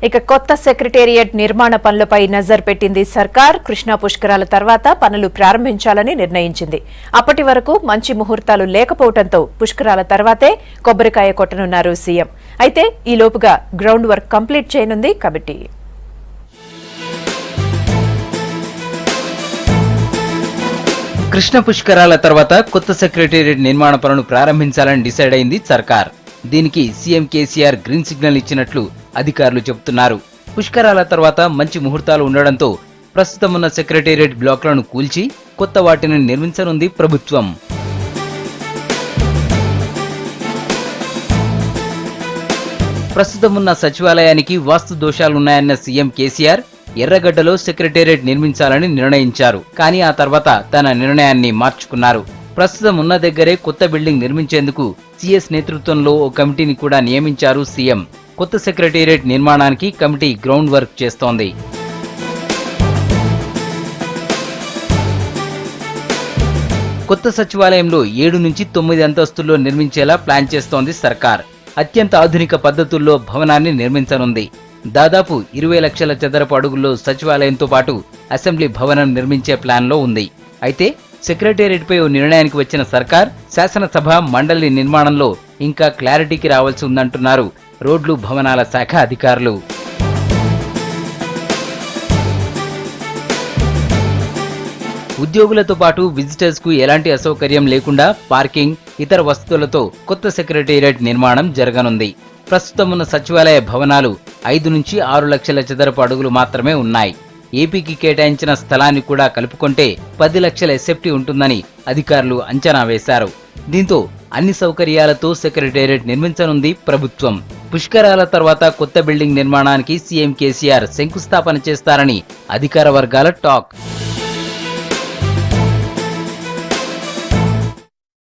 ఇక కొత్త సెక్రటేరియట్ నిర్మాణ పనులపై నజర్ పెట్టింది సర్కార్. కృష్ణా పుష్కరాల తర్వాత పనులు ప్రారంభించాలని నిర్ణయించింది. అప్పటి వరకు మంచి ముహూర్తాలు లేకపోవడంతో పుష్కరాల తర్వాతే కొబ్బరికాయ కొట్టనున్నారు సీఎం. అయితే ఈ లోపుగా గ్రౌండ్ వర్క్ కంప్లీట్ చేయనుంది కమిటీ. కృష్ణ పుష్కరాల తర్వాత కొత్త సెక్రటేరియట్ నిర్మాణ పనులు ప్రారంభించాలని డిసైడ్ అయింది సర్కార్. దీనికి సీఎం కేసీఆర్ గ్రీన్ సిగ్నల్ ఇచ్చినట్లు అధికారులు చెబుతున్నారు. పుష్కరాల తర్వాత మంచి ముహూర్తాలు ఉండడంతో ప్రస్తుతం ఉన్న సెక్రటేరియట్ బ్లాక్లను కూల్చి కొత్త వాటిని నిర్మించనుంది ప్రభుత్వం. ప్రస్తుతం ఉన్న సచివాలయానికి వాస్తు దోషాలున్నాయన్న సీఎం కేసీఆర్ ఎర్రగడ్డలో సెక్రటేరియట్ నిర్మించాలని నిర్ణయించారు. కానీ ఆ తర్వాత తన నిర్ణయాన్ని మార్చుకున్నారు. ప్రస్తుతం ఉన్న దగ్గరే కొత్త బిల్డింగ్ నిర్మించేందుకు సీఎస్ నేతృత్వంలో ఓ కమిటీని కూడా నియమించారు సీఎం. కొత్త సెక్రటేరియట్ నిర్మాణానికి కమిటీ గ్రౌండ్ వర్క్ చేస్తోంది. కొత్త సచివాలయంలో 7 నుంచి 9 అంతస్తుల్లో నిర్మించేలా ప్లాన్ చేస్తోంది సర్కార్. అత్యంత ఆధునిక పద్ధతుల్లో భవనాన్ని నిర్మించనుంది. దాదాపు 20 లక్షల చదరపు అడుగుల్లో సచివాలయంతో పాటు అసెంబ్లీ భవనం నిర్మించే ప్లాన్లో ఉంది. అయితే సెక్రటేరియట్పై ఓ నిర్ణయానికి వచ్చిన సర్కార్ శాసనసభ మండలి నిర్మాణంలో ఇంకా క్లారిటీకి రావాల్సి ఉందంటున్నారు రోడ్లు భవనాల శాఖ అధికారులు. ఉద్యోగులతో పాటు విజిటర్స్ కు ఎలాంటి అసౌకర్యం లేకుండా పార్కింగ్, ఇతర వసతులతో కొత్త సెక్రటేరియట్ నిర్మాణం జరగనుంది. ప్రస్తుతం ఉన్న సచివాలయ భవనాలు 5 నుంచి 6 లక్షల చదరపు అడుగులు మాత్రమే ఉన్నాయి. ఏపీకి కేటాయించిన స్థలాన్ని కూడా కలుపుకుంటే 10 లక్షల ఎస్ఎఫ్టీ ఉంటుందని అధికారులు అంచనా వేశారు. దీంతో అన్ని సౌకర్యాలతో సెక్రటేరియట్ నిర్మించనుంది ప్రభుత్వం. పుష్కరాల తర్వాత కొత్త బిల్డింగ్ నిర్మాణానికి సీఎం కేసీఆర్ శంకుస్థాపన చేస్తారని అధికార వర్గాల టాక్.